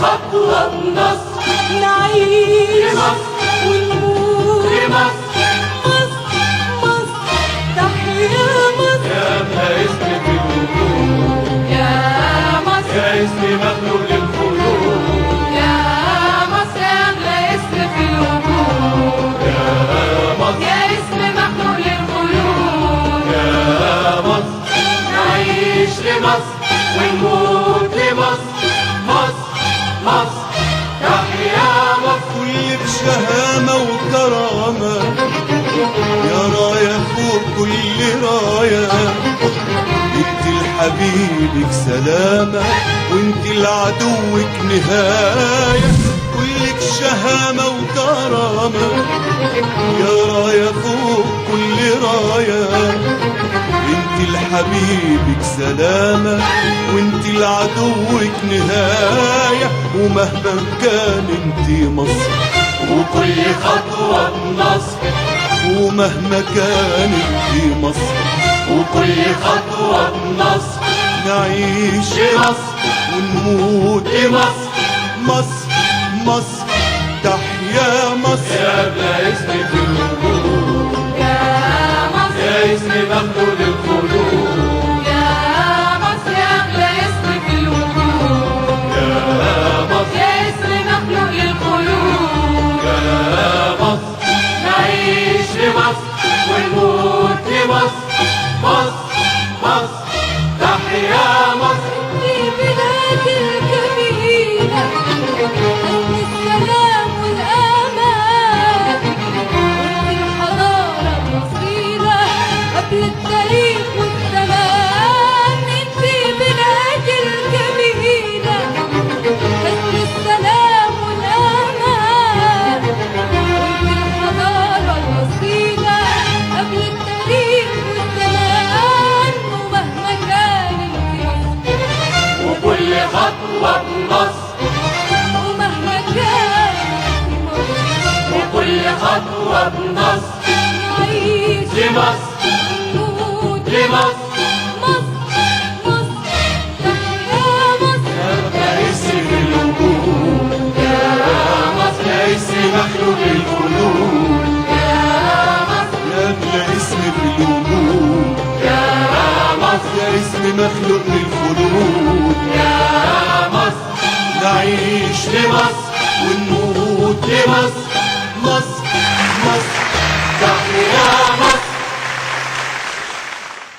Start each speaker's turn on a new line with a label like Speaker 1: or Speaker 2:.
Speaker 1: خطوة بمصر،
Speaker 2: نعيش
Speaker 1: لمصر
Speaker 2: ونموت
Speaker 1: لمصر.
Speaker 2: مصر مصر تحيا مصر.
Speaker 1: يا أغلى اسم في الوجود،
Speaker 2: يا مصر
Speaker 1: يا اسم مخلوق للخلود،
Speaker 2: يا مصر يا أغلى اسم في الوجود،
Speaker 1: يا مصر
Speaker 2: يا اسم مخلوق للخلود.
Speaker 1: يا مصر. نعيش لمصر ونموت لمصر، مصر مصر تحيا مصر.
Speaker 3: كل بشهامة وكرامة، يا راية فوق كل راية. انت لحبيبك سلامة، وانت لعدوك نهاية. كلك شهامة وكرامة، يا راية فوق كل راية. انت لحبيبك سلامة، وانت لعدوك نهاية. ومهما كان انت مصر،
Speaker 1: وكل خطوة بنصر،
Speaker 3: ومهما كان انت مصر.
Speaker 1: وكل خطوة بنصر.
Speaker 3: نعيش
Speaker 1: لمصر
Speaker 3: ونموت
Speaker 1: لمصر.
Speaker 3: مصر مصر تحيا مصر.
Speaker 1: يا أغلى اسم في الوجود،
Speaker 2: يا مصر
Speaker 1: يا اسم مخلوق للخلود،
Speaker 2: يا مصر يا أغلى اسم في الوجود،
Speaker 1: يا مصر
Speaker 2: يا اسم مخلوق للقلوب.
Speaker 1: يا مصر. نعيش لمصر ونموت لمصر، مصر مصر تحيا مصر.
Speaker 2: في بلاد الجميلة أنت السلام والأمان، وأنت الحضارة الأصيلة قبل التاريخ والزمان. أنت بلاد الجميلة أنت السلام والأمان، وأنت الحضارة الأصيلة قبل التاريخ والزمان. ومهما كان الجيل
Speaker 1: وكل خطوة بنصر،
Speaker 2: ومهما كان مصر،
Speaker 1: وكل خطوة بنصر.
Speaker 2: نعيش
Speaker 1: لمصر
Speaker 2: ونموت
Speaker 1: لمصر.
Speaker 2: مصر مصر تحيا مصر.
Speaker 1: يا اسم في الوجود، يا مصر يا اسم مخلوق للخلود،
Speaker 2: يا مصر
Speaker 3: يا أغلى اسم في الوجود،
Speaker 1: يا مصر
Speaker 3: يا اسم مخلوق للخلود.
Speaker 1: يا مصر.
Speaker 3: نعيش
Speaker 1: لمصر
Speaker 3: ونموت
Speaker 1: لمصر،
Speaker 3: مصر مصر
Speaker 1: تحيا